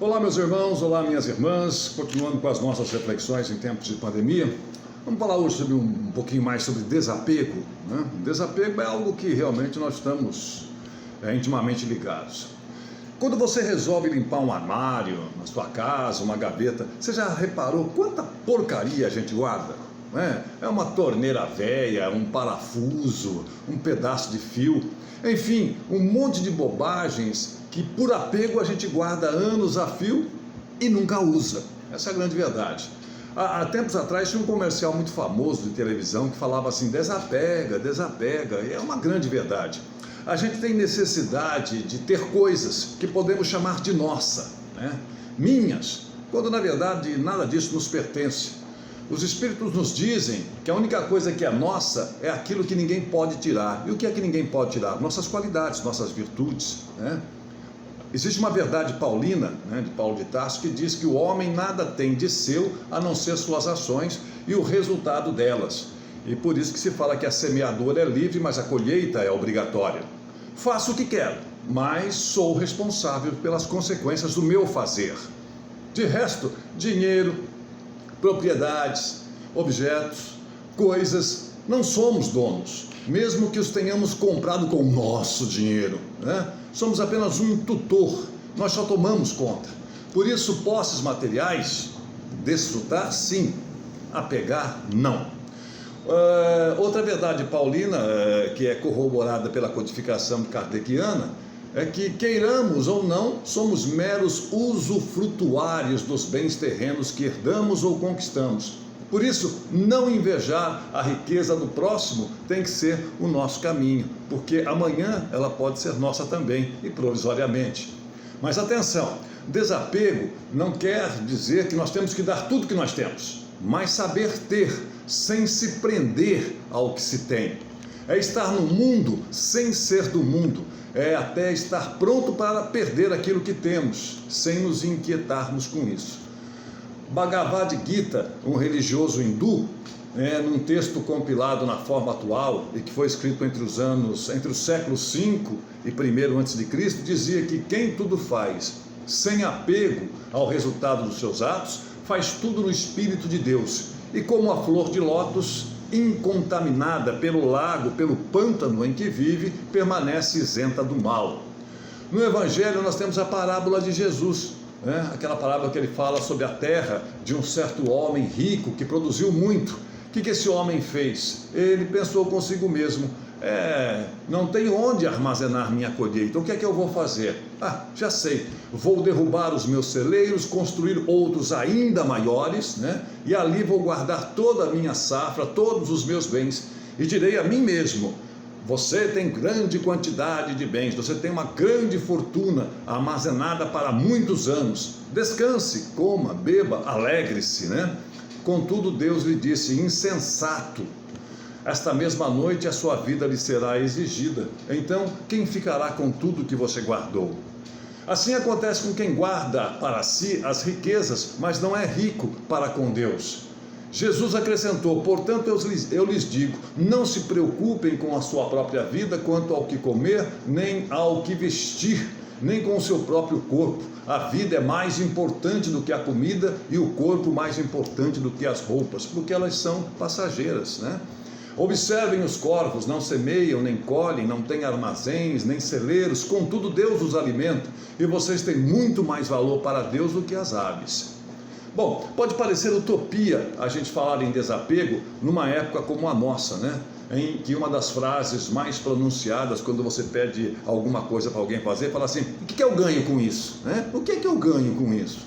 Olá, meus irmãos, olá, minhas irmãs, continuando com as nossas reflexões em tempos de pandemia. Vamos falar hoje sobre um pouquinho mais sobre desapego, né? Desapego é algo que realmente nós estamos intimamente ligados. Quando você resolve limpar um armário na sua casa, uma gaveta, você já reparou quanta porcaria a gente guarda? É uma torneira velha, um parafuso, um pedaço de fio, enfim, um monte de bobagens que por apego a gente guarda anos a fio e nunca usa. Essa é a grande verdade. Há tempos atrás tinha um comercial muito famoso de televisão que falava assim: desapega, desapega, e é uma grande verdade. A gente tem necessidade de ter coisas que podemos chamar de nossa, né? Minhas, quando na verdade nada disso nos pertence. Os Espíritos nos dizem que a única coisa que é nossa é aquilo que ninguém pode tirar. E o que é que ninguém pode tirar? Nossas qualidades, nossas virtudes, né? Existe uma verdade paulina, né, de Paulo de Tarso, que diz que o homem nada tem de seu a não ser suas ações e o resultado delas. E por isso que se fala que a semeadura é livre, mas a colheita é obrigatória. Faço o que quero, mas sou responsável pelas consequências do meu fazer. De resto, dinheiro, propriedades, objetos, coisas, não somos donos, mesmo que os tenhamos comprado com o nosso dinheiro, né? Somos apenas um tutor, nós só tomamos conta. Por isso, posses materiais, desfrutar sim, apegar não. Outra verdade paulina, que é corroborada pela codificação kardeciana, é que, queiramos ou não, somos meros usufrutuários dos bens terrenos que herdamos ou conquistamos. Por isso, não invejar a riqueza do próximo tem que ser o nosso caminho, porque amanhã ela pode ser nossa também, e provisoriamente. Mas atenção, desapego não quer dizer que nós temos que dar tudo que nós temos, mas saber ter, sem se prender ao que se tem. É estar no mundo sem ser do mundo, é até estar pronto para perder aquilo que temos, sem nos inquietarmos com isso. Bhagavad Gita, um religioso hindu, num texto compilado na forma atual e que foi escrito entre os séculos V e I a.C., dizia que quem tudo faz sem apego ao resultado dos seus atos, faz tudo no Espírito de Deus, e como a flor de lótus, incontaminada pelo lago, pelo pântano em que vive, permanece isenta do mal. No Evangelho nós temos a parábola de Jesus, aquela parábola que ele fala sobre a terra de um certo homem rico que produziu muito. O que esse homem fez? Ele pensou consigo mesmo: não tenho onde armazenar minha colheita, o que é que eu vou fazer? Já sei, vou derrubar os meus celeiros, construir outros ainda maiores, e ali vou guardar toda a minha safra, todos os meus bens, e direi a mim mesmo: você tem grande quantidade de bens, você tem uma grande fortuna armazenada para muitos anos. Descanse, coma, beba, alegre-se, Contudo, Deus lhe disse: insensato, esta mesma noite a sua vida lhe será exigida. Então, quem ficará com tudo que você guardou? Assim acontece com quem guarda para si as riquezas, mas não é rico para com Deus. Jesus acrescentou: portanto eu lhes digo, não se preocupem com a sua própria vida quanto ao que comer, nem ao que vestir, nem com o seu próprio corpo. A vida é mais importante do que a comida e o corpo mais importante do que as roupas, porque elas são passageiras, Observem os corvos, não semeiam, nem colhem, não têm armazéns, nem celeiros, contudo Deus os alimenta, e vocês têm muito mais valor para Deus do que as aves. Bom, pode parecer utopia a gente falar em desapego numa época como a nossa, em que uma das frases mais pronunciadas quando você pede alguma coisa para alguém fazer, fala assim: o que eu ganho com isso? O que é que eu ganho com isso?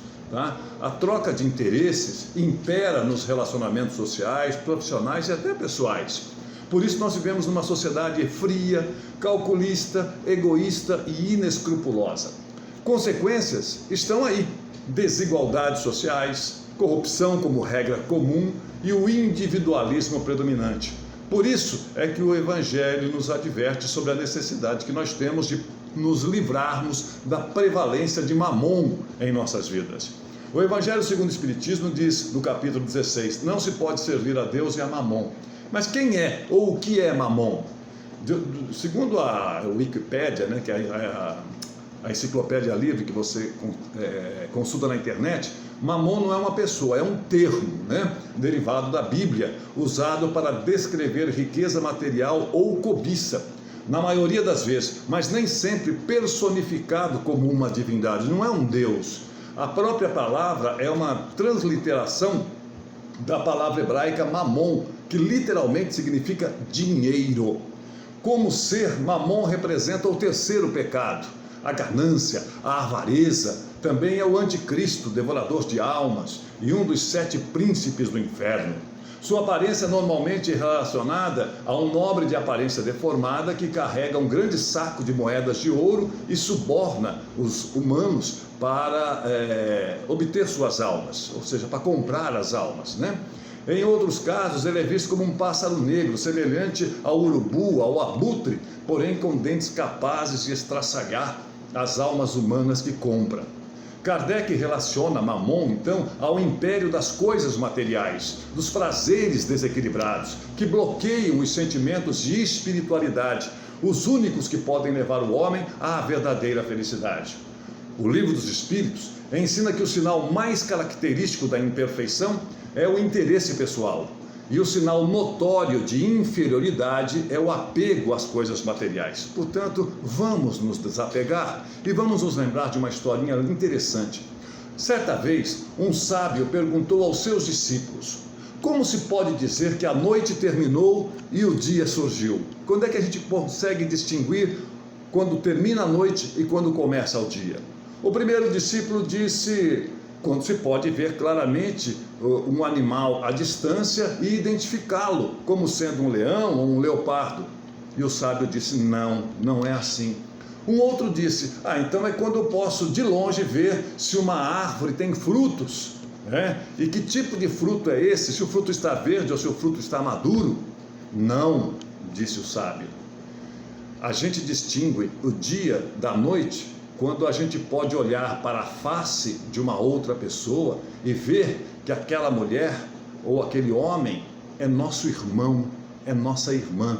A troca de interesses impera nos relacionamentos sociais, profissionais e até pessoais. Por isso nós vivemos numa sociedade fria, calculista, egoísta e inescrupulosa. Consequências estão aí: desigualdades sociais, corrupção como regra comum e o individualismo predominante. Por isso é que o Evangelho nos adverte sobre a necessidade que nós temos de nos livrarmos da prevalência de Mamon em nossas vidas. O Evangelho segundo o Espiritismo diz, no capítulo 16, não se pode servir a Deus e a Mamon. Mas quem é ou o que é Mamon? Segundo a Wikipédia, que é a enciclopédia livre que você consulta na internet, Mamon não é uma pessoa, é um termo, né, derivado da Bíblia, usado para descrever riqueza material ou cobiça, na maioria das vezes, mas nem sempre personificado como uma divindade, não é um Deus. A própria palavra é uma transliteração da palavra hebraica mamon, que literalmente significa dinheiro. Como ser, Mamon representa o terceiro pecado, a ganância, a avareza. Também é o anticristo, devorador de almas, e um dos 7 príncipes do inferno. Sua aparência é normalmente relacionada a um nobre de aparência deformada que carrega um grande saco de moedas de ouro e suborna os humanos para obter suas almas, ou seja, para comprar as almas, né? Em outros casos, ele é visto como um pássaro negro, semelhante ao urubu, ao abutre, porém com dentes capazes de estraçalhar as almas humanas que compra. Kardec relaciona Mamon, então, ao império das coisas materiais, dos prazeres desequilibrados, que bloqueiam os sentimentos de espiritualidade, os únicos que podem levar o homem à verdadeira felicidade. O Livro dos Espíritos ensina que o sinal mais característico da imperfeição é o interesse pessoal, e o sinal notório de inferioridade é o apego às coisas materiais. Portanto, vamos nos desapegar e vamos nos lembrar de uma historinha interessante. Certa vez, um sábio perguntou aos seus discípulos: como se pode dizer que a noite terminou e o dia surgiu? Quando é que a gente consegue distinguir quando termina a noite e quando começa o dia? O primeiro discípulo disse: quando se pode ver claramente um animal à distância e identificá-lo como sendo um leão ou um leopardo. E o sábio disse: não, não é assim. Um outro disse: então é quando eu posso de longe ver se uma árvore tem frutos, né? E que tipo de fruto é esse? Se o fruto está verde ou se o fruto está maduro? Não, disse o sábio. A gente distingue o dia da noite quando a gente pode olhar para a face de uma outra pessoa e ver que aquela mulher ou aquele homem é nosso irmão, é nossa irmã.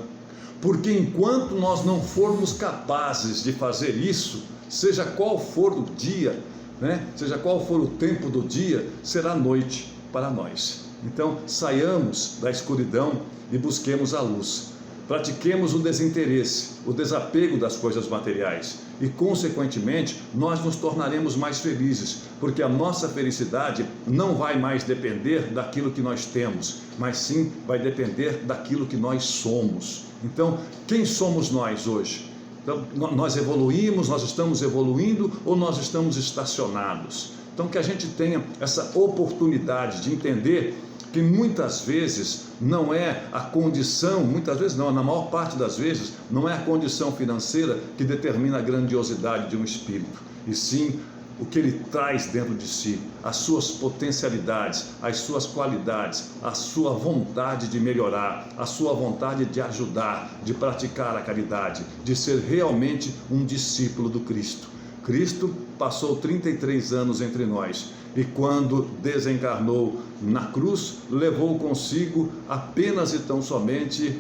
Porque enquanto nós não formos capazes de fazer isso, seja qual for o dia, né? Seja qual for o tempo do dia, será noite para nós. Então, saiamos da escuridão e busquemos a luz. Pratiquemos o desinteresse, o desapego das coisas materiais e, consequentemente, nós nos tornaremos mais felizes, porque a nossa felicidade não vai mais depender daquilo que nós temos, mas sim vai depender daquilo que nós somos. Então, quem somos nós hoje? Então, nós evoluímos, nós estamos evoluindo ou nós estamos estacionados? Então, que a gente tenha essa oportunidade de entender que muitas vezes não é a condição, muitas vezes não, na maior parte das vezes, não é a condição financeira que determina a grandiosidade de um espírito, e sim o que ele traz dentro de si, as suas potencialidades, as suas qualidades, a sua vontade de melhorar, a sua vontade de ajudar, de praticar a caridade, de ser realmente um discípulo do Cristo. Cristo passou 33 anos entre nós e quando desencarnou na cruz, levou consigo apenas e tão somente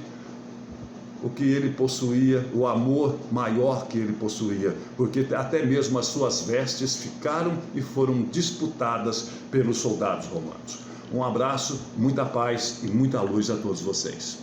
o que ele possuía, o amor maior que ele possuía, porque até mesmo as suas vestes ficaram e foram disputadas pelos soldados romanos. Um abraço, muita paz e muita luz a todos vocês.